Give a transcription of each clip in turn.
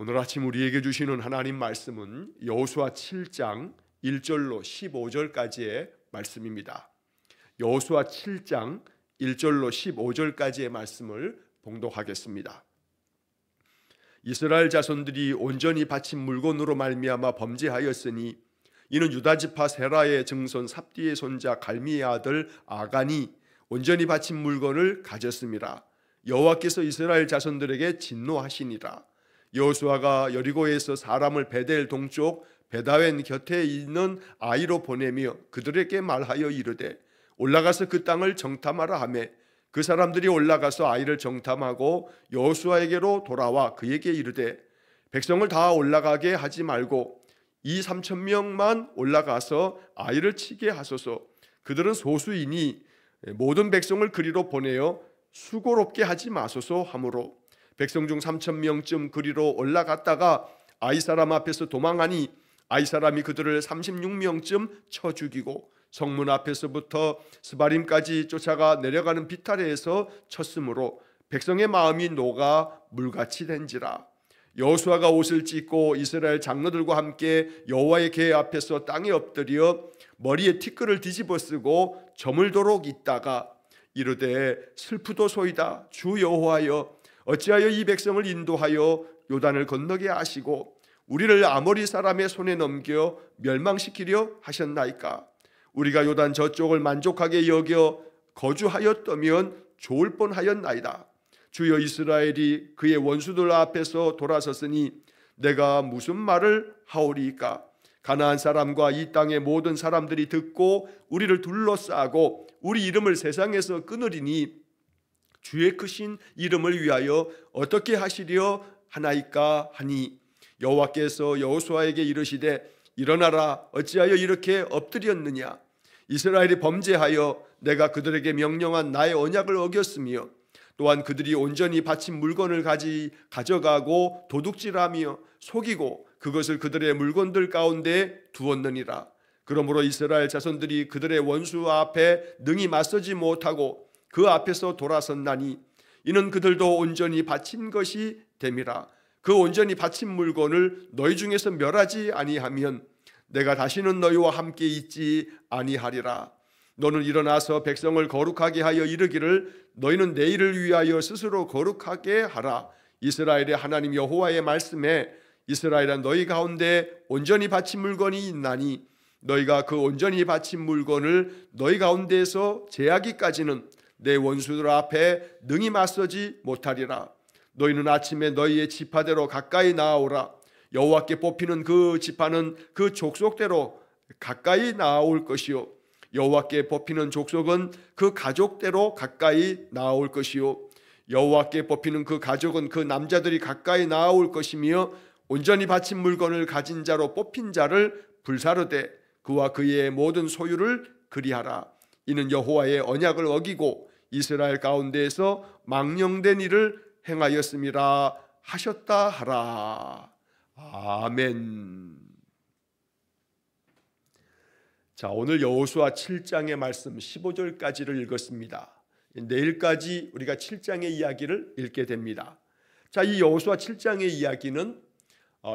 오늘 아침 우리에게 주시는 하나님 말씀은 여호수아 7장 1절로 15절까지의 말씀입니다. 여호수아 7장 1절로 15절까지의 말씀을 봉독하겠습니다. 이스라엘 자손들이 온전히 바친 물건으로 말미암아 범죄하였으니 이는 유다지파 세라의 증손 삽디의 손자 갈미의 아들 아간이 온전히 바친 물건을 가졌음이라. 여호와께서 이스라엘 자손들에게 진노하시니라. 여호수아가 여리고에서 사람을 베델 동쪽 베다웬 곁에 있는 아이로 보내며 그들에게 말하여 이르되 올라가서 그 땅을 정탐하라 하며 그 사람들이 올라가서 아이를 정탐하고 여호수아에게로 돌아와 그에게 이르되 백성을 다 올라가게 하지 말고 2,3,000명만 올라가서 아이를 치게 하소서. 그들은 소수이니 모든 백성을 그리로 보내어 수고롭게 하지 마소서 하므로 백성 중 3,000명쯤 그리로 올라갔다가 아이 사람 앞에서 도망하니 아이 사람이 그들을 36명쯤 쳐 죽이고 성문 앞에서부터 스바림까지 쫓아가 내려가는 비탈에서 쳤으므로 백성의 마음이 녹아 물같이 된지라. 여호수아가 옷을 찢고 이스라엘 장로들과 함께 여호와의 궤 앞에서 땅에 엎드려 머리에 티끌을 뒤집어 쓰고 저물도록 있다가 이르되 슬프도소이다. 주 여호와여 어찌하여 이 백성을 인도하여 요단을 건너게 하시고 우리를 아모리 사람의 손에 넘겨 멸망시키려 하셨나이까. 우리가 요단 저쪽을 만족하게 여겨 거주하였다면 좋을 뻔하였나이다. 주여 이스라엘이 그의 원수들 앞에서 돌아섰으니 내가 무슨 말을 하오리이까. 가나안 사람과 이 땅의 모든 사람들이 듣고 우리를 둘러싸고 우리 이름을 세상에서 끊으리니 주의 크신 이름을 위하여 어떻게 하시려 하나이까 하니 여호와께서 여호수아에게 이르시되 일어나라. 어찌하여 이렇게 엎드렸느냐. 이스라엘이 범죄하여 내가 그들에게 명령한 나의 언약을 어겼으며 또한 그들이 온전히 바친 물건을 가져가고 도둑질하며 속이고 그것을 그들의 물건들 가운데 두었느니라. 그러므로 이스라엘 자손들이 그들의 원수 앞에 능히 맞서지 못하고 그 앞에서 돌아섰나니 이는 그들도 온전히 바친 것이 됨이라. 그 온전히 바친 물건을 너희 중에서 멸하지 아니하면 내가 다시는 너희와 함께 있지 아니하리라. 너는 일어나서 백성을 거룩하게 하여 이르기를 너희는 내일을 위하여 스스로 거룩하게 하라. 이스라엘의 하나님 여호와의 말씀에 이스라엘아 너희 가운데 온전히 바친 물건이 있나니 너희가 그 온전히 바친 물건을 너희 가운데에서 제하기까지는 내 원수들 앞에 능히 맞서지 못하리라. 너희는 아침에 너희의 지파대로 가까이 나아오라. 여호와께 뽑히는 그 지파는 그 족속대로 가까이 나아올 것이요 여호와께 뽑히는 족속은 그 가족대로 가까이 나아올 것이요 여호와께 뽑히는 그 가족은 그 남자들이 가까이 나아올 것이며 온전히 바친 물건을 가진 자로 뽑힌 자를 불사르되 그와 그의 모든 소유를 그리하라. 이는 여호와의 언약을 어기고 이스라엘 가운데에서 망령된 일을 행하였음이라 하셨다 하라. 아멘. 자, 오늘 여호수아 7장의 말씀 15절까지를 읽었습니다. 내일까지 우리가 7장의 이야기를 읽게 됩니다. 자, 이 여호수아 7장의 이야기는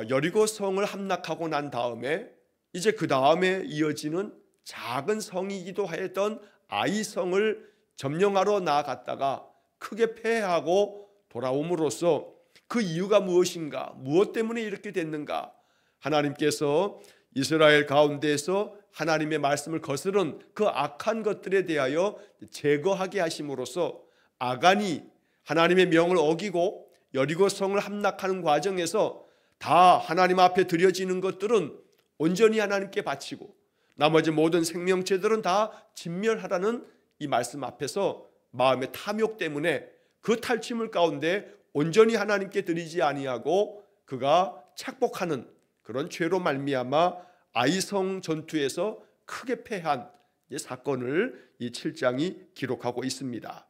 여리고 성을 함락하고 난 다음에 이제 그 다음에 이어지는 작은 성이기도 했던 아이 성을 점령하러 나아갔다가 크게 패하고 돌아옴으로써 그 이유가 무엇인가, 무엇 때문에 이렇게 됐는가, 하나님께서 이스라엘 가운데에서 하나님의 말씀을 거스른 그 악한 것들에 대하여 제거하게 하심으로써 아간이 하나님의 명을 어기고 여리고 성을 함락하는 과정에서 다 하나님 앞에 드려지는 것들은 온전히 하나님께 바치고 나머지 모든 생명체들은 다 진멸하라는 이 말씀 앞에서 마음의 탐욕 때문에 그 탈취물 가운데 온전히 하나님께 드리지 아니하고 그가 착복하는 그런 죄로 말미암아 아이성 전투에서 크게 패한 사건을 이 7장이 기록하고 있습니다.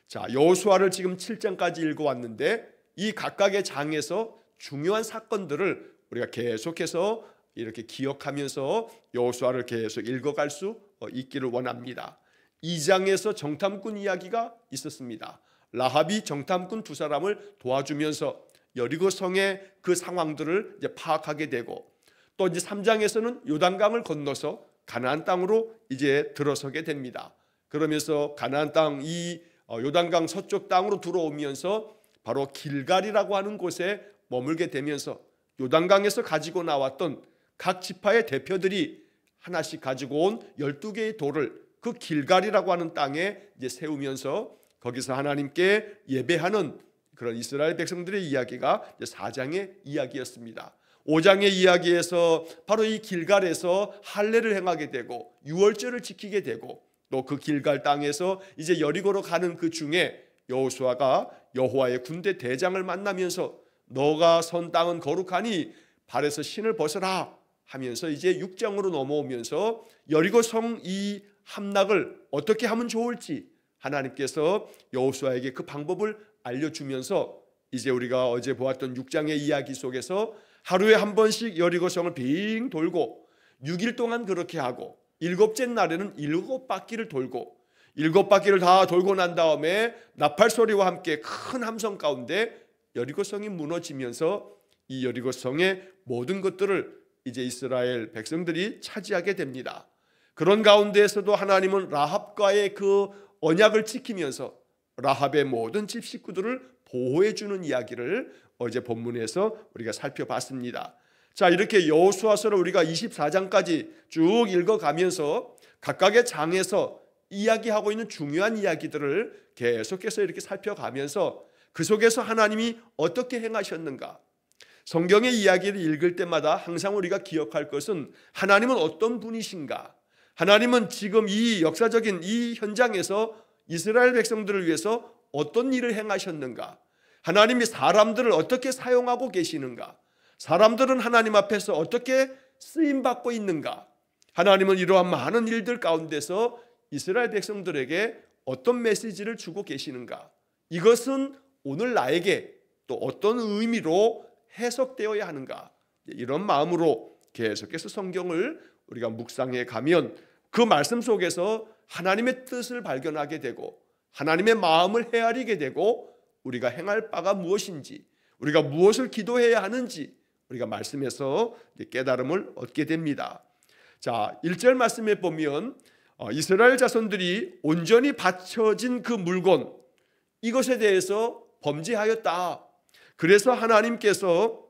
자, 여호수아를 지금 7장까지 읽어왔는데 이 각각의 장에서 중요한 사건들을 우리가 계속해서 이렇게 기억하면서 여호수아를 계속 읽어갈 수 있기를 원합니다. 2장에서 정탐꾼 이야기가 있었습니다. 라합이 정탐꾼 두 사람을 도와주면서 여리고성의 그 상황들을 이제 파악하게 되고, 또 이제 3장에서는 요단강을 건너서 가나안 땅으로 이제 들어서게 됩니다. 그러면서 가나안 땅 이 요단강 서쪽 땅으로 들어오면서 바로 길갈이라고 하는 곳에 머물게 되면서 요단강에서 가지고 나왔던 각 지파의 대표들이 하나씩 가지고 온 12개의 돌을 그 길갈이라고 하는 땅에 이제 세우면서 거기서 하나님께 예배하는 그런 이스라엘 백성들의 이야기가 4장의 이야기였습니다. 5장의 이야기에서 바로 이 길갈에서 할례를 행하게 되고 유월절을 지키게 되고, 또 그 길갈 땅에서 이제 여리고로 가는 그 중에 여호수아가 여호와의 군대 대장을 만나면서 너가 선 땅은 거룩하니 발에서 신을 벗어라 하면서 이제 6장으로 넘어오면서 여리고 성 이 함락을 어떻게 하면 좋을지 하나님께서 여호수아에게 그 방법을 알려주면서 이제 우리가 어제 보았던 6장의 이야기 속에서 하루에 한 번씩 여리고성을 빙 돌고 6일 동안 그렇게 하고, 7째 날에는 7바퀴를 돌고, 7바퀴를 다 돌고 난 다음에 나팔 소리와 함께 큰 함성 가운데 여리고성이 무너지면서 이 여리고성의 모든 것들을 이제 이스라엘 백성들이 차지하게 됩니다. 그런 가운데에서도 하나님은 라합과의 그 언약을 지키면서 라합의 모든 집 식구들을 보호해 주는 이야기를 어제 본문에서 우리가 살펴봤습니다. 자, 이렇게 여호수아서를 우리가 24장까지 쭉 읽어가면서 각각의 장에서 이야기하고 있는 중요한 이야기들을 계속해서 이렇게 살펴가면서 그 속에서 하나님이 어떻게 행하셨는가, 성경의 이야기를 읽을 때마다 항상 우리가 기억할 것은 하나님은 어떤 분이신가, 하나님은 지금 이 역사적인 이 현장에서 이스라엘 백성들을 위해서 어떤 일을 행하셨는가, 하나님이 사람들을 어떻게 사용하고 계시는가, 사람들은 하나님 앞에서 어떻게 쓰임받고 있는가, 하나님은 이러한 많은 일들 가운데서 이스라엘 백성들에게 어떤 메시지를 주고 계시는가, 이것은 오늘 나에게 또 어떤 의미로 해석되어야 하는가, 이런 마음으로 계속해서 성경을 우리가 묵상해 가면 그 말씀 속에서 하나님의 뜻을 발견하게 되고 하나님의 마음을 헤아리게 되고 우리가 행할 바가 무엇인지, 우리가 무엇을 기도해야 하는지 우리가 말씀에서 깨달음을 얻게 됩니다. 자, 1절 말씀에 보면 이스라엘 자손들이 온전히 바쳐진 그 물건, 이것에 대해서 범죄하였다. 그래서 하나님께서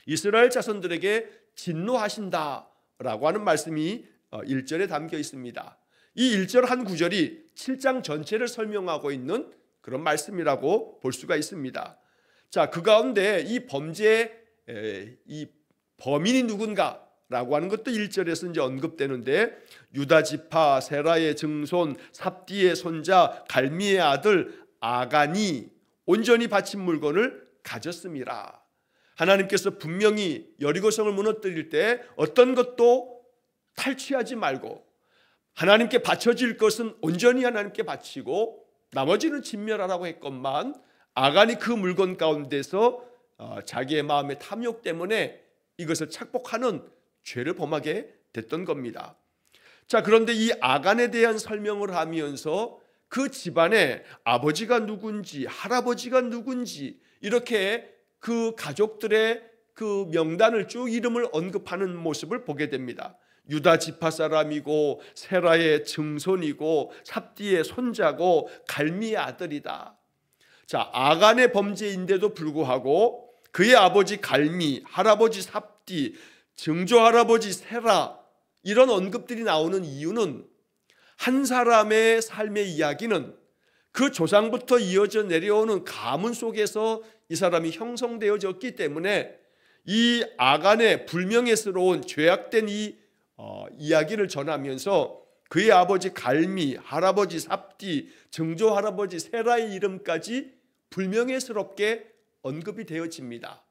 이스라엘 자손들에게 진노하신다라고 하는 말씀이 1절에 담겨 있습니다. 이 1절 한 구절이 7장 전체를 설명하고 있는 그런 말씀이라고 볼 수가 있습니다. 자, 그 가운데 이 범죄의 이 범인이 누군가라고 하는 것도 1절에서 이제 언급되는데, 유다 지파 세라의 증손 삽디의 손자 갈미의 아들 아간이 온전히 바친 물건을 가졌습니다. 하나님께서 분명히 여리고성을 무너뜨릴 때 어떤 것도 탈취하지 말고 하나님께 바쳐질 것은 온전히 하나님께 바치고 나머지는 진멸하라고 했건만, 아간이 그 물건 가운데서 자기의 마음의 탐욕 때문에 이것을 착복하는 죄를 범하게 됐던 겁니다. 자, 그런데 이 아간에 대한 설명을 하면서 그 집안에 아버지가 누군지 할아버지가 누군지 이렇게 그 가족들의 그 명단을 쭉 이름을 언급하는 모습을 보게 됩니다. 유다 지파 사람이고 세라의 증손이고 삽디의 손자고 갈미의 아들이다. 자, 아간의 범죄인데도 불구하고 그의 아버지 갈미, 할아버지 삽디, 증조 할아버지 세라, 이런 언급들이 나오는 이유는 한 사람의 삶의 이야기는 그 조상부터 이어져 내려오는 가문 속에서 이 사람이 형성되어졌기 때문에 이 아간의 불명예스러운 죄악된 이 이야기를 전하면서 그의 아버지 갈미, 할아버지 삽디, 증조 할아버지 세라의 이름까지 불명예스럽게 언급이 되어집니다.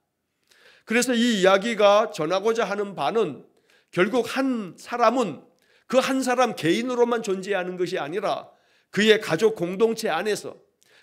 그래서 이 이야기가 전하고자 하는 바는 결국 한 사람은 그 한 사람 개인으로만 존재하는 것이 아니라 그의 가족 공동체 안에서,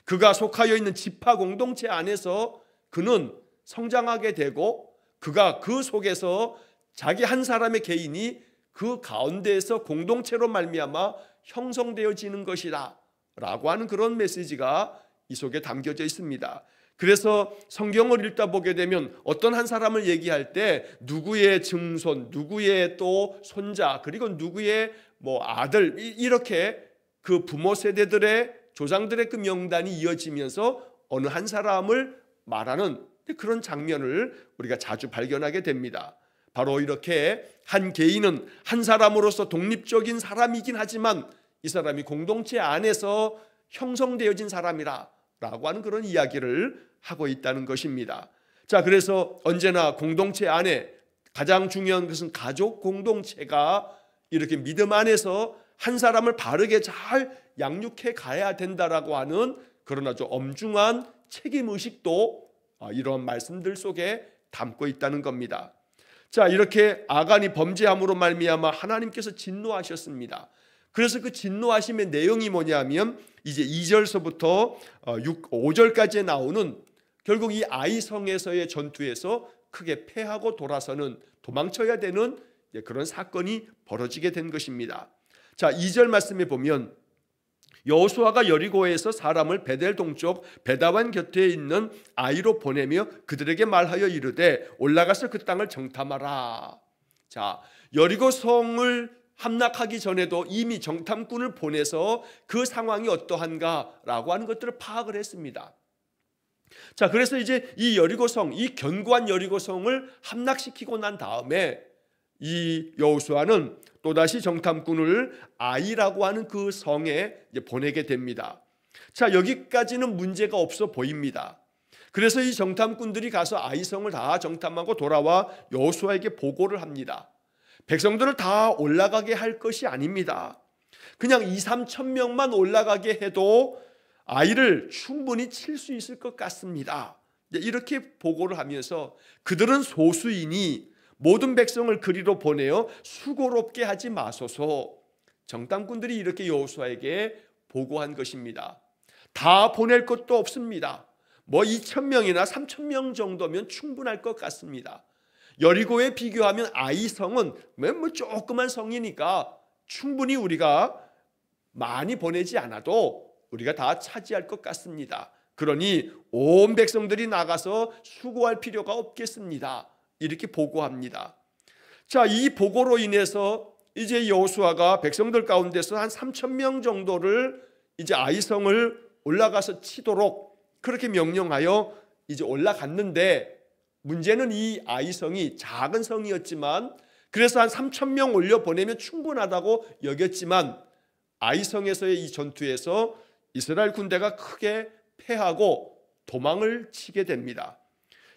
그가 속하여 있는 지파 공동체 안에서 그는 성장하게 되고 그가 그 속에서 자기 한 사람의 개인이 그 가운데에서 공동체로 말미암아 형성되어지는 것이다 라고 하는 그런 메시지가 이 속에 담겨져 있습니다. 그래서 성경을 읽다 보게 되면 어떤 한 사람을 얘기할 때 누구의 증손, 누구의 또 손자, 그리고 누구의 뭐 아들, 이렇게 그 부모 세대들의 조상들의 그 명단이 이어지면서 어느 한 사람을 말하는 그런 장면을 우리가 자주 발견하게 됩니다. 바로 이렇게 한 개인은 한 사람으로서 독립적인 사람이긴 하지만 이 사람이 공동체 안에서 형성되어진 사람이라 라고 하는 그런 이야기를 하고 있다는 것입니다. 자, 그래서 언제나 공동체 안에 가장 중요한 것은 가족 공동체가 이렇게 믿음 안에서 한 사람을 바르게 잘 양육해 가야 된다라고 하는 그런 아주 엄중한 책임의식도 이런 말씀들 속에 담고 있다는 겁니다. 자, 이렇게 아간이 범죄함으로 말미암아 하나님께서 진노하셨습니다. 그래서 그 진노하심의 내용이 뭐냐면 이제 2절서부터 5절까지에 나오는 결국 이 아이성에서의 전투에서 크게 패하고 돌아서는 도망쳐야 되는 그런 사건이 벌어지게 된 것입니다. 자, 2절 말씀에 보면 여호수아가 여리고에서 사람을 베델 동쪽 베다완 곁에 있는 아이로 보내며 그들에게 말하여 이르되 올라가서 그 땅을 정탐하라. 자, 여리고 성을 함락하기 전에도 이미 정탐꾼을 보내서 그 상황이 어떠한가라고 하는 것들을 파악을 했습니다. 자, 그래서 이제 이 여리고성, 이 견고한 여리고성을 함락시키고 난 다음에 이 여호수아는 또다시 정탐꾼을 아이라고 하는 그 성에 이제 보내게 됩니다. 자, 여기까지는 문제가 없어 보입니다. 그래서 이 정탐꾼들이 가서 아이성을 다 정탐하고 돌아와 여호수아에게 보고를 합니다. 백성들을 다 올라가게 할 것이 아닙니다. 그냥 2-3천 명만 올라가게 해도 아이를 충분히 칠 수 있을 것 같습니다. 이렇게 보고를 하면서 그들은 소수이니 모든 백성을 그리로 보내어 수고롭게 하지 마소서. 정탐꾼들이 이렇게 여호수아에게 보고한 것입니다. 다 보낼 것도 없습니다. 뭐 2,000명이나 3,000명 정도면 충분할 것 같습니다. 여리고에 비교하면 아이성은 뭐 조그만 성이니까 충분히 우리가 많이 보내지 않아도 우리가 다 차지할 것 같습니다. 그러니 온 백성들이 나가서 수고할 필요가 없겠습니다. 이렇게 보고합니다. 자, 이 보고로 인해서 이제 여호수아가 백성들 가운데서 한 3,000명 정도를 이제 아이성을 올라가서 치도록 그렇게 명령하여 이제 올라갔는데, 문제는 이 아이성이 작은 성이었지만 그래서 한 3,000명 올려 보내면 충분하다고 여겼지만 아이성에서의 이 전투에서 이스라엘 군대가 크게 패하고 도망을 치게 됩니다.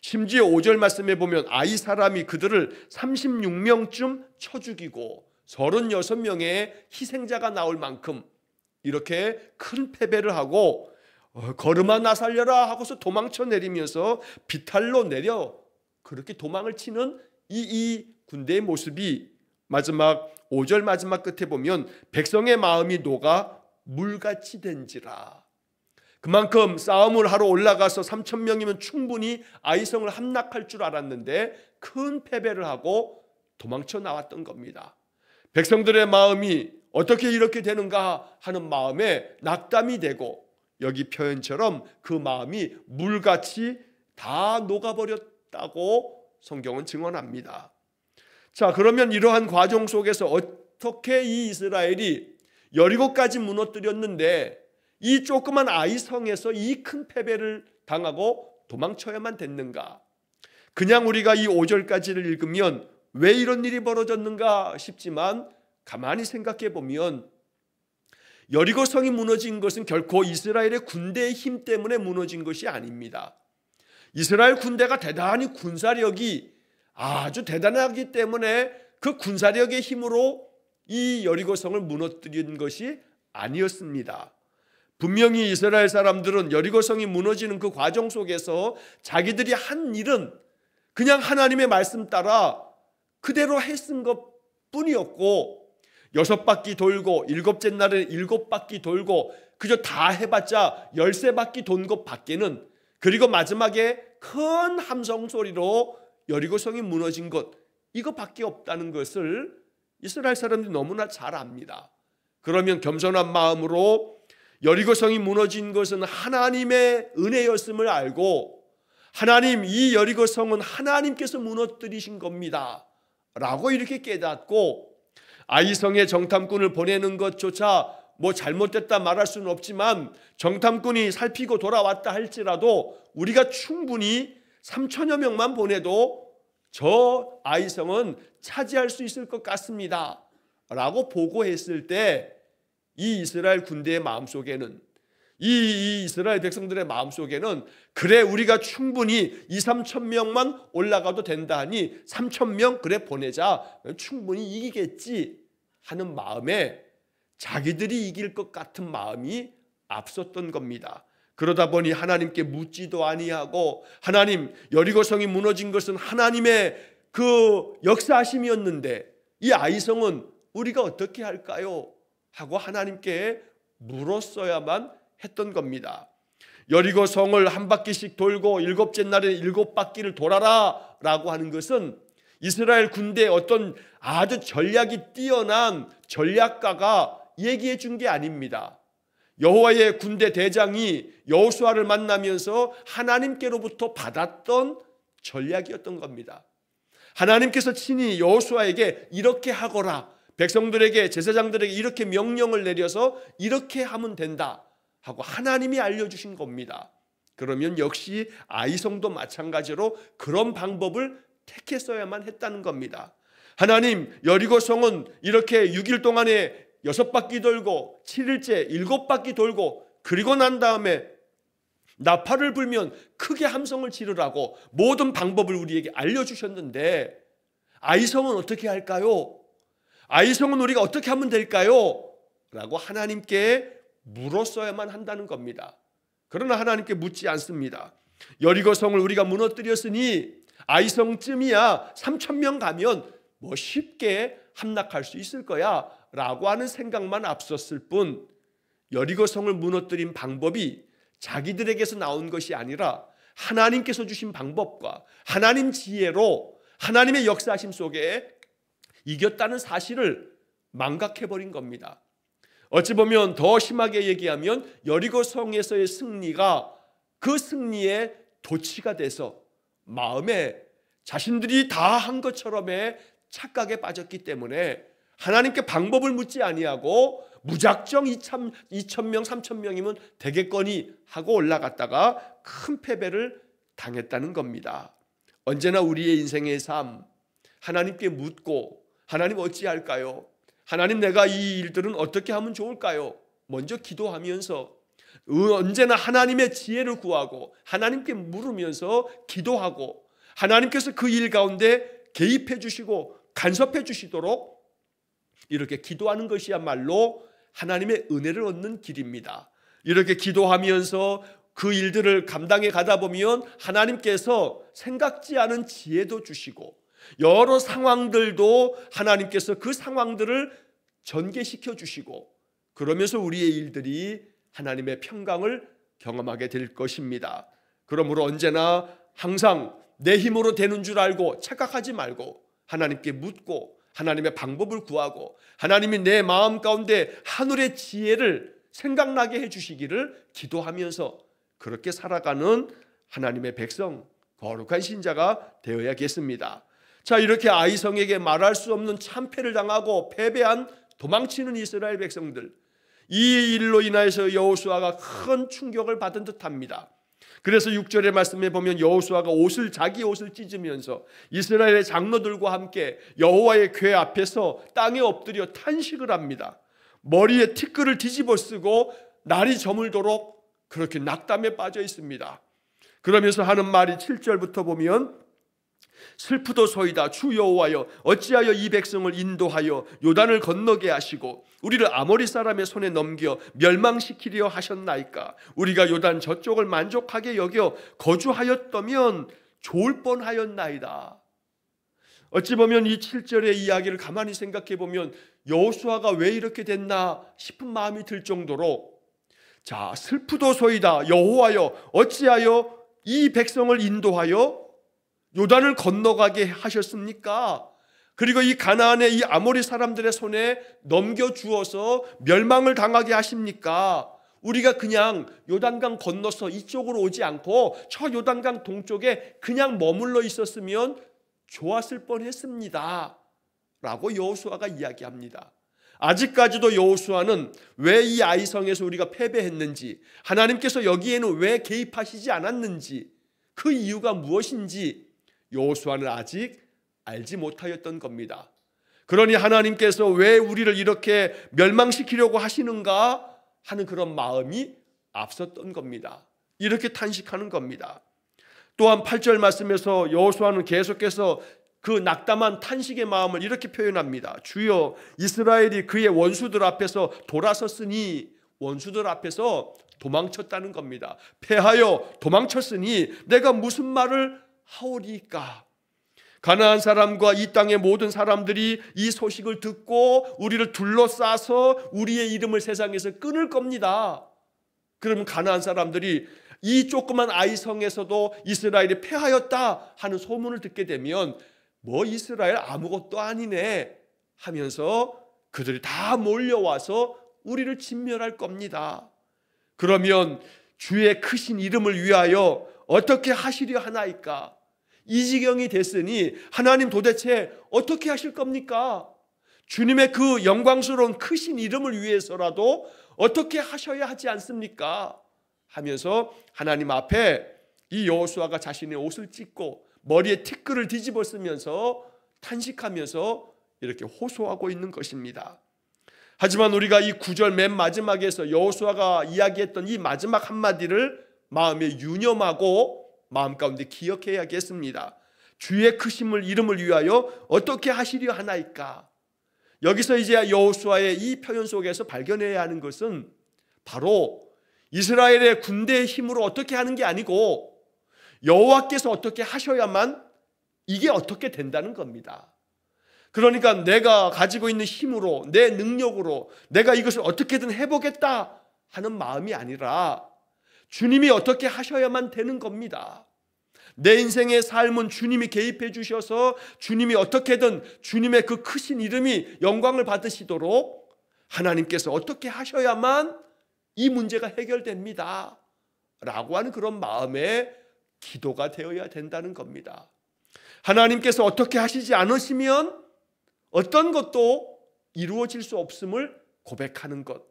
심지어 5절 말씀에 보면 아이 사람이 그들을 36명쯤 쳐 죽이고 36명의 희생자가 나올 만큼 이렇게 큰 패배를 하고 걸음아 나 살려라 하고서 도망쳐 내리면서 비탈로 내려 그렇게 도망을 치는 이 군대의 모습이 마지막 5절 마지막 끝에 보면 백성의 마음이 녹아 물같이 된지라. 그만큼 싸움을 하러 올라가서 3,000명이면 충분히 아이성을 함락할 줄 알았는데 큰 패배를 하고 도망쳐 나왔던 겁니다. 백성들의 마음이 어떻게 이렇게 되는가 하는 마음에 낙담이 되고 여기 표현처럼 그 마음이 물같이 다 녹아버렸다고 성경은 증언합니다. 자, 그러면 이러한 과정 속에서 어떻게 이 이스라엘이 여리고까지 무너뜨렸는데 이 조그만 아이성에서 이 큰 패배를 당하고 도망쳐야만 됐는가? 그냥 우리가 이 5절까지를 읽으면 왜 이런 일이 벌어졌는가 싶지만 가만히 생각해 보면 여리고성이 무너진 것은 결코 이스라엘의 군대의 힘 때문에 무너진 것이 아닙니다. 이스라엘 군대가 대단히 군사력이 아주 대단하기 때문에 그 군사력의 힘으로 이 여리고성을 무너뜨린 것이 아니었습니다. 분명히 이스라엘 사람들은 여리고성이 무너지는 그 과정 속에서 자기들이 한 일은 그냥 하나님의 말씀 따라 그대로 했은 것뿐이었고 6바퀴 돌고 7째 날에 7바퀴 돌고 그저 다 해봤자 13바퀴 돈 것 밖에는, 그리고 마지막에 큰 함성 소리로 여리고성이 무너진 것, 이것밖에 없다는 것을 이스라엘 사람들이 너무나 잘 압니다. 그러면 겸손한 마음으로 여리고성이 무너진 것은 하나님의 은혜였음을 알고, 하나님, 이 여리고성은 하나님께서 무너뜨리신 겁니다 라고 이렇게 깨닫고, 아이성에 정탐꾼을 보내는 것조차 뭐 잘못됐다 말할 수는 없지만 정탐꾼이 살피고 돌아왔다 할지라도 우리가 충분히 3천여 명만 보내도 저 아이성은 차지할 수 있을 것 같습니다 라고 보고했을 때, 이 이스라엘 군대의 마음속에는, 이 이스라엘 백성들의 마음속에는, 그래 우리가 충분히 2-3천 명만 올라가도 된다 하니 3천 명 그래 보내자, 충분히 이기겠지 하는 마음에 자기들이 이길 것 같은 마음이 앞섰던 겁니다. 그러다 보니 하나님께 묻지도 아니하고, 하나님, 여리고성이 무너진 것은 하나님의 그 역사하심이었는데 이 아이성은 우리가 어떻게 할까요? 하고 하나님께 물었어야만 했던 겁니다. 여리고성을 한 바퀴씩 돌고 일곱째 날에 7바퀴를 돌아라 라고 하는 것은 이스라엘 군대의 어떤 아주 전략이 뛰어난 전략가가 얘기해 준 게 아닙니다. 여호와의 군대 대장이 여호수아를 만나면서 하나님께로부터 받았던 전략이었던 겁니다. 하나님께서 친히 여호수아에게 이렇게 하거라, 백성들에게, 제사장들에게 이렇게 명령을 내려서 이렇게 하면 된다 하고 하나님이 알려주신 겁니다. 그러면 역시 아이성도 마찬가지로 그런 방법을 택했어야만 했다는 겁니다. 하나님, 여리고성은 이렇게 6일 동안에 6바퀴 돌고 7일째 7바퀴 돌고, 그리고 난 다음에 나팔을 불면 크게 함성을 지르라고 모든 방법을 우리에게 알려주셨는데, 아이성은 어떻게 할까요? 아이성은 우리가 어떻게 하면 될까요? 라고 하나님께 물었어야만 한다는 겁니다. 그러나 하나님께 묻지 않습니다. 여리고성을 우리가 무너뜨렸으니 아이성쯤이야 3천 명 가면 뭐 쉽게 함락할 수 있을 거야 라고 하는 생각만 앞섰을 뿐, 여리고성을 무너뜨린 방법이 자기들에게서 나온 것이 아니라 하나님께서 주신 방법과 하나님 지혜로 하나님의 역사하심 속에 이겼다는 사실을 망각해버린 겁니다. 어찌 보면 더 심하게 얘기하면 여리고성에서의 승리가 그 승리의 도취가 돼서 마음에 자신들이 다 한 것처럼의 착각에 빠졌기 때문에 하나님께 방법을 묻지 아니하고 무작정 2,000명, 3,000명이면 되겠거니 하고 올라갔다가 큰 패배를 당했다는 겁니다. 언제나 우리의 인생의 삶, 하나님께 묻고, 하나님 어찌할까요? 하나님, 내가 이 일들은 어떻게 하면 좋을까요? 먼저 기도하면서, 언제나 하나님의 지혜를 구하고 하나님께 물으면서 기도하고, 하나님께서 그 일 가운데 개입해 주시고 간섭해 주시도록 이렇게 기도하는 것이야말로 하나님의 은혜를 얻는 길입니다. 이렇게 기도하면서 그 일들을 감당해 가다 보면 하나님께서 생각지 않은 지혜도 주시고, 여러 상황들도 하나님께서 그 상황들을 전개시켜 주시고, 그러면서 우리의 일들이 하나님의 평강을 경험하게 될 것입니다. 그러므로 언제나 항상 내 힘으로 되는 줄 알고 착각하지 말고 하나님께 묻고 하나님의 방법을 구하고, 하나님이 내 마음 가운데 하늘의 지혜를 생각나게 해주시기를 기도하면서 그렇게 살아가는 하나님의 백성, 거룩한 신자가 되어야겠습니다. 자, 이렇게 아이성에게 말할 수 없는 참패를 당하고 패배한 도망치는 이스라엘 백성들, 이 일로 인하여서 여호수아가 큰 충격을 받은 듯합니다. 그래서 6절의 말씀에 보면 여호수아가 자기 옷을 찢으면서 이스라엘의 장로들과 함께 여호와의 궤 앞에서 땅에 엎드려 탄식을 합니다. 머리에 티끌을 뒤집어 쓰고 날이 저물도록 그렇게 낙담에 빠져 있습니다. 그러면서 하는 말이 7절부터 보면, 슬프도소이다 주 여호와여, 어찌하여 이 백성을 인도하여 요단을 건너게 하시고 우리를 아모리 사람의 손에 넘겨 멸망시키려 하셨나이까? 우리가 요단 저쪽을 만족하게 여겨 거주하였다면 좋을 뻔하였나이다. 어찌 보면 이 7절의 이야기를 가만히 생각해 보면 여호수아가 왜 이렇게 됐나 싶은 마음이 들 정도로, 자, 슬프도소이다 여호와여, 어찌하여 이 백성을 인도하여 요단을 건너가게 하셨습니까? 그리고 이 가나안의 이 아모리 사람들의 손에 넘겨주어서 멸망을 당하게 하십니까? 우리가 그냥 요단강 건너서 이쪽으로 오지 않고 저 요단강 동쪽에 그냥 머물러 있었으면 좋았을 뻔했습니다 라고 여호수아가 이야기합니다. 아직까지도 여호수아는 왜 이 아이성에서 우리가 패배했는지, 하나님께서 여기에는 왜 개입하시지 않았는지, 그 이유가 무엇인지 여호수아는 아직 알지 못하였던 겁니다. 그러니 하나님께서 왜 우리를 이렇게 멸망시키려고 하시는가 하는 그런 마음이 앞섰던 겁니다. 이렇게 탄식하는 겁니다. 또한 8절 말씀에서 여호수아는 계속해서 그 낙담한 탄식의 마음을 이렇게 표현합니다. 주여, 이스라엘이 그의 원수들 앞에서 돌아섰으니, 원수들 앞에서 도망쳤다는 겁니다. 패하여 도망쳤으니 내가 무슨 말을 하오리까? 가나안 사람과 이 땅의 모든 사람들이 이 소식을 듣고 우리를 둘러싸서 우리의 이름을 세상에서 끊을 겁니다. 그러면 가나안 사람들이 이 조그만 아이성에서도 이스라엘이 패하였다 하는 소문을 듣게 되면 뭐 이스라엘 아무것도 아니네 하면서 그들이 다 몰려와서 우리를 진멸할 겁니다. 그러면 주의 크신 이름을 위하여 어떻게 하시려 하나이까? 이 지경이 됐으니 하나님 도대체 어떻게 하실 겁니까? 주님의 그 영광스러운 크신 이름을 위해서라도 어떻게 하셔야 하지 않습니까? 하면서 하나님 앞에 이 여호수아가 자신의 옷을 찢고 머리에 티끌을 뒤집어 쓰면서 탄식하면서 이렇게 호소하고 있는 것입니다. 하지만 우리가 이 9절 맨 마지막에서 여호수아가 이야기했던 이 마지막 한마디를 마음에 유념하고 마음 가운데 기억해야겠습니다. 주의 크심을 이름을 위하여 어떻게 하시려 하나이까? 여기서 이제 여호수아의 이 표현 속에서 발견해야 하는 것은 바로 이스라엘의 군대의 힘으로 어떻게 하는 게 아니고 여호와께서 어떻게 하셔야만 이게 어떻게 된다는 겁니다. 그러니까 내가 가지고 있는 힘으로, 내 능력으로 내가 이것을 어떻게든 해보겠다 하는 마음이 아니라 주님이 어떻게 하셔야만 되는 겁니다. 내 인생의 삶은 주님이 개입해 주셔서 주님이 어떻게든 주님의 그 크신 이름이 영광을 받으시도록 하나님께서 어떻게 하셔야만 이 문제가 해결됩니다 라고 하는 그런 마음의 기도가 되어야 된다는 겁니다. 하나님께서 어떻게 하시지 않으시면 어떤 것도 이루어질 수 없음을 고백하는 것,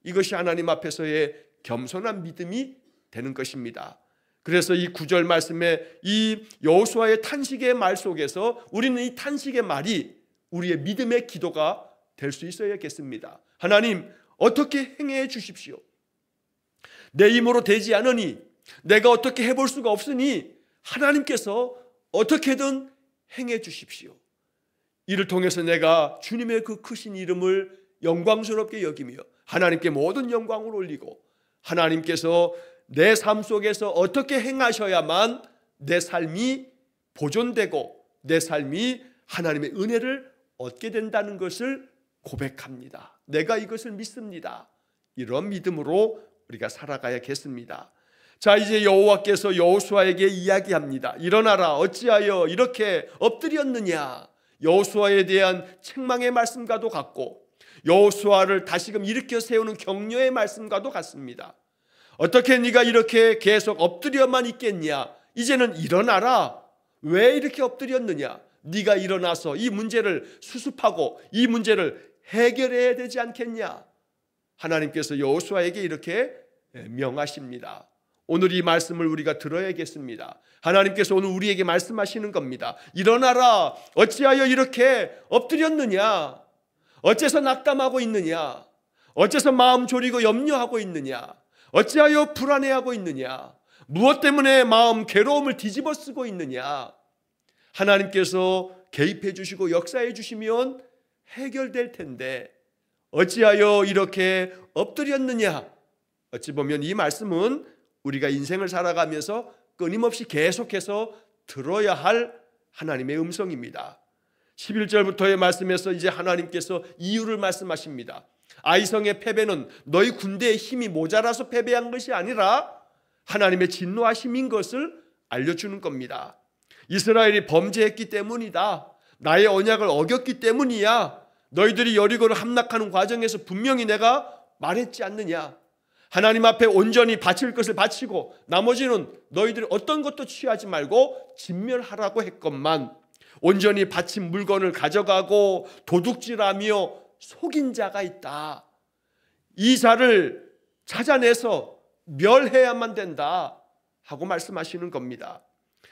이것이 하나님 앞에서의 겸손한 믿음이 되는 것입니다. 그래서 이 9절 말씀에 이 여호수아의 탄식의 말 속에서 우리는 이 탄식의 말이 우리의 믿음의 기도가 될 수 있어야겠습니다. 하나님, 어떻게 행해 주십시오. 내 힘으로 되지 않으니, 내가 어떻게 해볼 수가 없으니 하나님께서 어떻게든 행해 주십시오. 이를 통해서 내가 주님의 그 크신 이름을 영광스럽게 여기며 하나님께 모든 영광을 올리고 하나님께서 내 삶 속에서 어떻게 행하셔야만 내 삶이 보존되고 내 삶이 하나님의 은혜를 얻게 된다는 것을 고백합니다. 내가 이것을 믿습니다. 이런 믿음으로 우리가 살아가야겠습니다. 자, 이제 여호와께서 여호수아에게 이야기합니다. 일어나라, 어찌하여 이렇게 엎드렸느냐. 여호수아에 대한 책망의 말씀과도 같고 여호수아를 다시금 일으켜 세우는 격려의 말씀과도 같습니다. 어떻게 네가 이렇게 계속 엎드려만 있겠냐? 이제는 일어나라. 왜 이렇게 엎드렸느냐? 네가 일어나서 이 문제를 수습하고 이 문제를 해결해야 되지 않겠냐? 하나님께서 여호수아에게 이렇게 명하십니다. 오늘 이 말씀을 우리가 들어야겠습니다. 하나님께서 오늘 우리에게 말씀하시는 겁니다. 일어나라. 어찌하여 이렇게 엎드렸느냐? 어째서 낙담하고 있느냐? 어째서 마음 졸이고 염려하고 있느냐? 어찌하여 불안해하고 있느냐? 무엇 때문에 마음 괴로움을 뒤집어 쓰고 있느냐? 하나님께서 개입해 주시고 역사해 주시면 해결될 텐데 어찌하여 이렇게 엎드렸느냐? 어찌 보면 이 말씀은 우리가 인생을 살아가면서 끊임없이 계속해서 들어야 할 하나님의 음성입니다. 11절부터의 말씀에서 이제 하나님께서 이유를 말씀하십니다. 아이성의 패배는 너희 군대의 힘이 모자라서 패배한 것이 아니라 하나님의 진노하심인 것을 알려주는 겁니다. 이스라엘이 범죄했기 때문이다. 나의 언약을 어겼기 때문이야. 너희들이 여리고를 함락하는 과정에서 분명히 내가 말했지 않느냐. 하나님 앞에 온전히 바칠 것을 바치고 나머지는 너희들이 어떤 것도 취하지 말고 진멸하라고 했건만 온전히 바친 물건을 가져가고 도둑질하며 속인 자가 있다. 이 자를 찾아내서 멸해야만 된다 하고 말씀하시는 겁니다.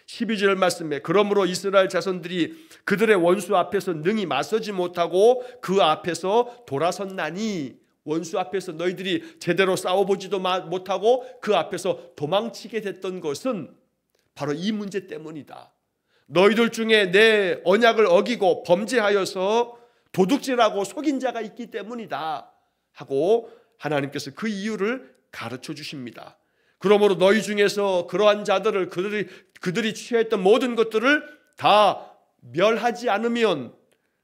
12절 말씀에 그러므로 이스라엘 자손들이 그들의 원수 앞에서 능히 맞서지 못하고 그 앞에서 돌아섰나니, 원수 앞에서 너희들이 제대로 싸워보지도 못하고 그 앞에서 도망치게 됐던 것은 바로 이 문제 때문이다. 너희들 중에 내 언약을 어기고 범죄하여서 도둑질하고 속인 자가 있기 때문이다 하고 하나님께서 그 이유를 가르쳐 주십니다. 그러므로 너희 중에서 그러한 자들을 그들이 취했던 모든 것들을 다 멸하지 않으면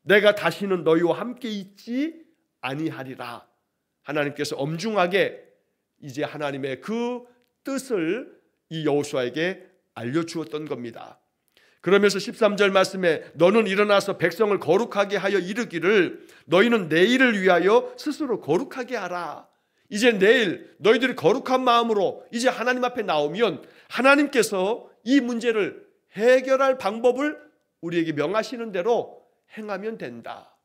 내가 다시는 너희와 함께 있지 아니하리라. 하나님께서 엄중하게 이제 하나님의 그 뜻을 이 여호수아에게 알려주었던 겁니다. 그러면서 13절 말씀에 너는 일어나서 백성을 거룩하게 하여 이르기를 너희는 내일을 위하여 스스로 거룩하게 하라. 이제 내일 너희들이 거룩한 마음으로 이제 하나님 앞에 나오면 하나님께서 이 문제를 해결할 방법을 우리에게 명하시는 대로 행하면 된다.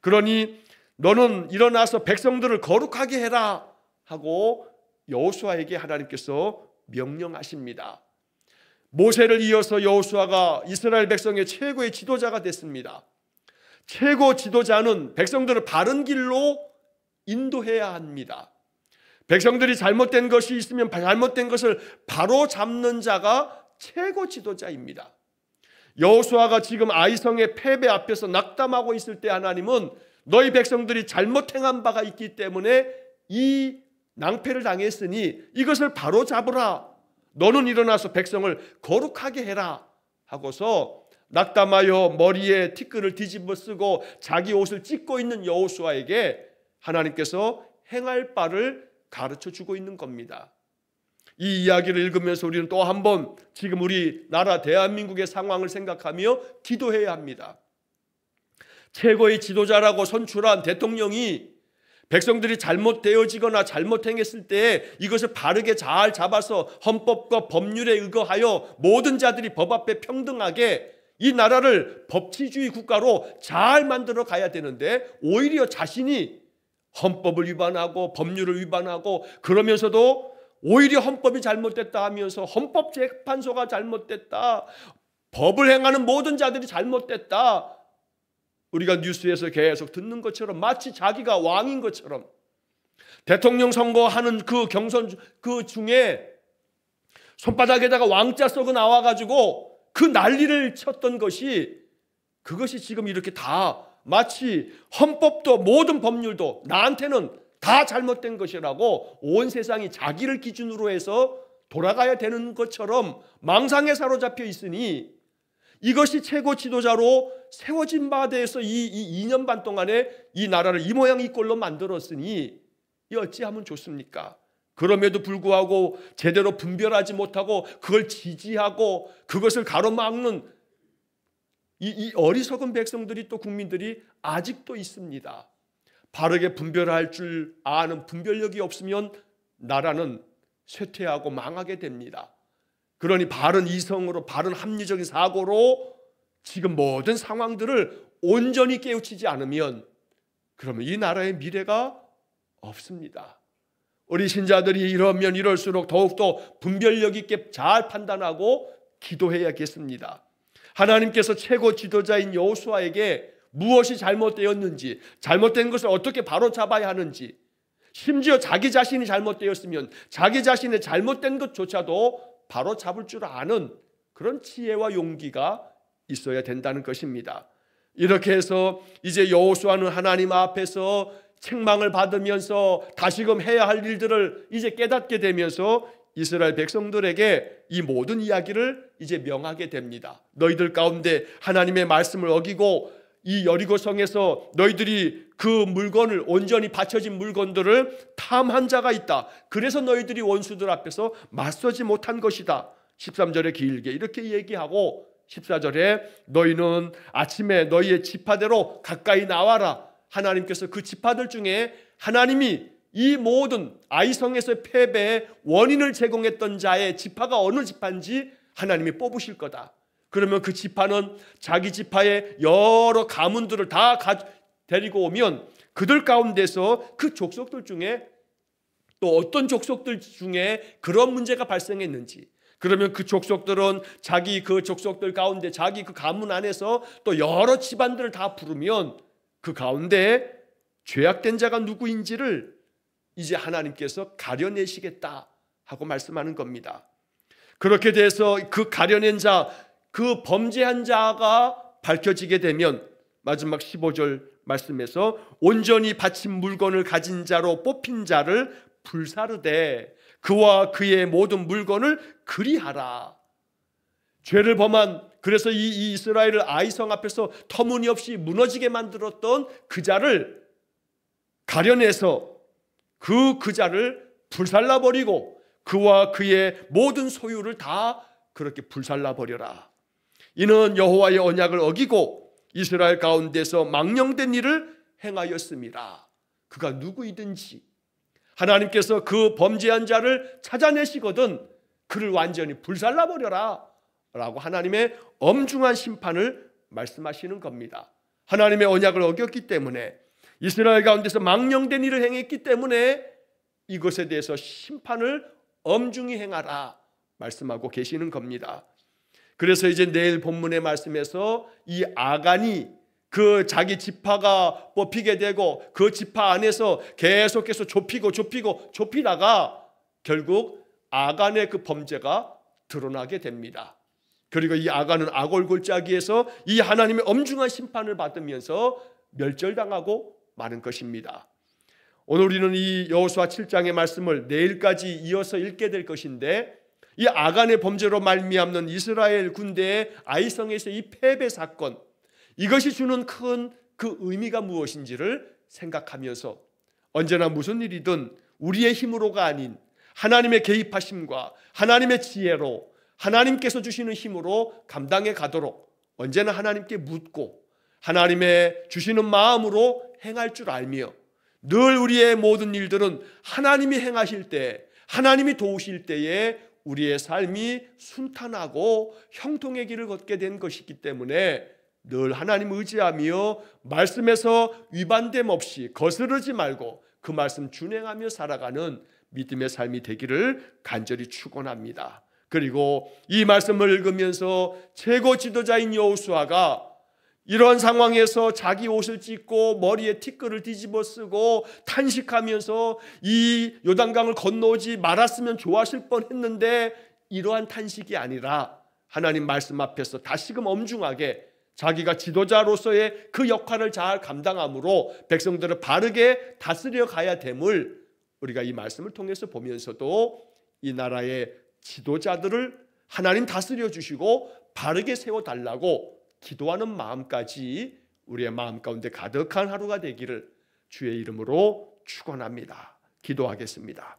그러니 너는 일어나서 백성들을 거룩하게 해라 하고 여호수아에게 하나님께서 명령하십니다. 모세를 이어서 여호수아가 이스라엘 백성의 최고의 지도자가 됐습니다. 최고 지도자는 백성들을 바른 길로 인도해야 합니다. 백성들이 잘못된 것이 있으면 잘못된 것을 바로 잡는 자가 최고 지도자입니다. 여호수아가 지금 아이성의 패배 앞에서 낙담하고 있을 때 하나님은 너희 백성들이 잘못 행한 바가 있기 때문에 이 낭패를 당했으니 이것을 바로 잡으라. 너는 일어나서 백성을 거룩하게 해라 하고서 낙담하여 머리에 티끌을 뒤집어 쓰고 자기 옷을 찢고 있는 여호수아에게 하나님께서 행할 바를 가르쳐 주고 있는 겁니다. 이 이야기를 읽으면서 우리는 또 한 번 지금 우리 나라 대한민국의 상황을 생각하며 기도해야 합니다. 최고의 지도자라고 선출한 대통령이 백성들이 잘못되어지거나 잘못 행했을 때 이것을 바르게 잘 잡아서 헌법과 법률에 의거하여 모든 자들이 법 앞에 평등하게 이 나라를 법치주의 국가로 잘 만들어 가야 되는데 오히려 자신이 헌법을 위반하고 법률을 위반하고 그러면서도 오히려 헌법이 잘못됐다 하면서 헌법재판소가 잘못됐다, 법을 행하는 모든 자들이 잘못됐다, 우리가 뉴스에서 계속 듣는 것처럼 마치 자기가 왕인 것처럼 대통령 선거하는 그 경선 그 중에 손바닥에다가 왕자 써고 나와가지고 그 난리를 쳤던 것이 그것이 지금 이렇게 다 마치 헌법도 모든 법률도 나한테는 다 잘못된 것이라고 온 세상이 자기를 기준으로 해서 돌아가야 되는 것처럼 망상에 사로잡혀 있으니 이것이 최고 지도자로 세워진 바에 대해서 이 2년 반 동안에 이 나라를 이 모양 이 꼴로 만들었으니 이 어찌하면 좋습니까? 그럼에도 불구하고 제대로 분별하지 못하고 그걸 지지하고 그것을 가로막는 이 어리석은 백성들이 또 국민들이 아직도 있습니다. 바르게 분별할 줄 아는 분별력이 없으면 나라는 쇠퇴하고 망하게 됩니다. 그러니 바른 이성으로 바른 합리적인 사고로 지금 모든 상황들을 온전히 깨우치지 않으면 그러면 이 나라의 미래가 없습니다. 우리 신자들이 이러면 이럴수록 더욱더 분별력 있게 잘 판단하고 기도해야겠습니다. 하나님께서 최고 지도자인 여호수아에게 무엇이 잘못되었는지, 잘못된 것을 어떻게 바로잡아야 하는지, 심지어 자기 자신이 잘못되었으면 자기 자신의 잘못된 것조차도 바로 잡을 줄 아는 그런 지혜와 용기가 있어야 된다는 것입니다. 이렇게 해서 이제 여호수아는 하나님 앞에서 책망을 받으면서 다시금 해야 할 일들을 이제 깨닫게 되면서 이스라엘 백성들에게 이 모든 이야기를 이제 명하게 됩니다. 너희들 가운데 하나님의 말씀을 어기고 이 여리고성에서 너희들이 그 물건을 온전히 바쳐진 물건들을 탐한 자가 있다. 그래서 너희들이 원수들 앞에서 맞서지 못한 것이다. 13절에 길게 이렇게 얘기하고 14절에 너희는 아침에 너희의 지파대로 가까이 나와라. 하나님께서 그 지파들 중에 하나님이 이 모든 아이성에서의 패배의 원인을 제공했던 자의 지파가 어느 지파인지 하나님이 뽑으실 거다. 그러면 그 지파는 자기 지파의 여러 가문들을 다 데리고 오면 그들 가운데서 그 족속들 중에 또 어떤 족속들 중에 그런 문제가 발생했는지, 그러면 그 족속들은 자기 그 족속들 가운데 자기 그 가문 안에서 또 여러 집안들을 다 부르면 그 가운데 죄악된 자가 누구인지를 이제 하나님께서 가려내시겠다 하고 말씀하는 겁니다. 그렇게 돼서 그 가려낸 자, 그 범죄한 자가 밝혀지게 되면 마지막 15절 말씀에서 온전히 바친 물건을 가진 자로 뽑힌 자를 불사르되 그와 그의 모든 물건을 그리하라. 죄를 범한, 그래서 이 이스라엘을 아이성 앞에서 터무니없이 무너지게 만들었던 그 자를 가려내서 그 자를 불살라버리고 그와 그의 모든 소유를 다 그렇게 불살라버려라. 이는 여호와의 언약을 어기고 이스라엘 가운데서 망령된 일을 행하였습니다. 그가 누구이든지 하나님께서 그 범죄한 자를 찾아내시거든 그를 완전히 불살라버려라 라고 하나님의 엄중한 심판을 말씀하시는 겁니다. 하나님의 언약을 어겼기 때문에, 이스라엘 가운데서 망령된 일을 행했기 때문에 이것에 대해서 심판을 엄중히 행하라 말씀하고 계시는 겁니다. 그래서 이제 내일 본문의 말씀에서 이 아간이 그 자기 지파가 뽑히게 되고 그 지파 안에서 계속해서 좁히다가 결국 아간의 그 범죄가 드러나게 됩니다. 그리고 이 아간은 아골골짜기에서 이 하나님의 엄중한 심판을 받으면서 멸절당하고 마는 것입니다. 오늘 우리는 이 여호수아 7장의 말씀을 내일까지 이어서 읽게 될 것인데, 이 아간의 범죄로 말미암는 이스라엘 군대의 아이성에서 이 패배 사건, 이것이 주는 큰 그 의미가 무엇인지를 생각하면서 언제나 무슨 일이든 우리의 힘으로가 아닌 하나님의 개입하심과 하나님의 지혜로, 하나님께서 주시는 힘으로 감당해 가도록 언제나 하나님께 묻고 하나님의 주시는 마음으로 행할 줄 알며, 늘 우리의 모든 일들은 하나님이 행하실 때, 하나님이 도우실 때에 우리의 삶이 순탄하고 형통의 길을 걷게 된 것이기 때문에 늘 하나님 의지하며 말씀에서 위반됨 없이 거스르지 말고 그 말씀 준행하며 살아가는 믿음의 삶이 되기를 간절히 축원합니다. 그리고 이 말씀을 읽으면서 최고 지도자인 여호수아가 이런 상황에서 자기 옷을 찢고 머리에 티끌을 뒤집어 쓰고 탄식하면서 이 요단강을 건너오지 말았으면 좋았을 뻔했는데, 이러한 탄식이 아니라 하나님 말씀 앞에서 다시금 엄중하게 자기가 지도자로서의 그 역할을 잘 감당함으로 백성들을 바르게 다스려 가야 됨을 우리가 이 말씀을 통해서 보면서도 이 나라의 지도자들을 하나님 다스려 주시고 바르게 세워달라고 기도하는 마음까지 우리의 마음 가운데 가득한 하루가 되기를 주의 이름으로 축원합니다. 기도하겠습니다.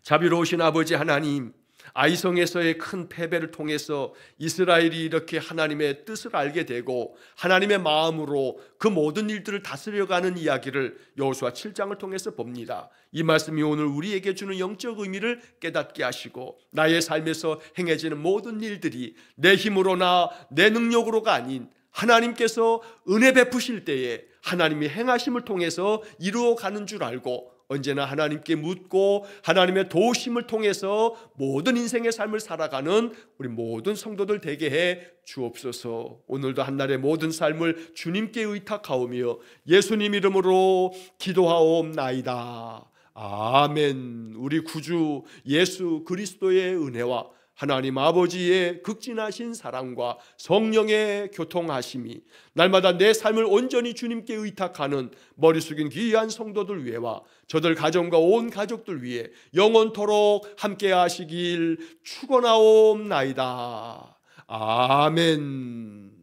자비로우신 아버지 하나님, 아이성에서의 큰 패배를 통해서 이스라엘이 이렇게 하나님의 뜻을 알게 되고 하나님의 마음으로 그 모든 일들을 다스려가는 이야기를 여호수아 7장을 통해서 봅니다. 이 말씀이 오늘 우리에게 주는 영적 의미를 깨닫게 하시고 나의 삶에서 행해지는 모든 일들이 내 힘으로나 내 능력으로가 아닌 하나님께서 은혜 베푸실 때에 하나님이 행하심을 통해서 이루어가는 줄 알고 언제나 하나님께 묻고 하나님의 도우심을 통해서 모든 인생의 삶을 살아가는 우리 모든 성도들 되게 해 주옵소서. 오늘도 한날의 모든 삶을 주님께 의탁하오며 예수님 이름으로 기도하옵나이다. 아멘. 우리 구주 예수 그리스도의 은혜와 하나님 아버지의 극진하신 사랑과 성령의 교통하심이 날마다 내 삶을 온전히 주님께 의탁하는 머리 숙인 귀한 성도들 위에와 저들 가정과 온 가족들 위해 영원토록 함께 하시길 축원하옵나이다. 아멘.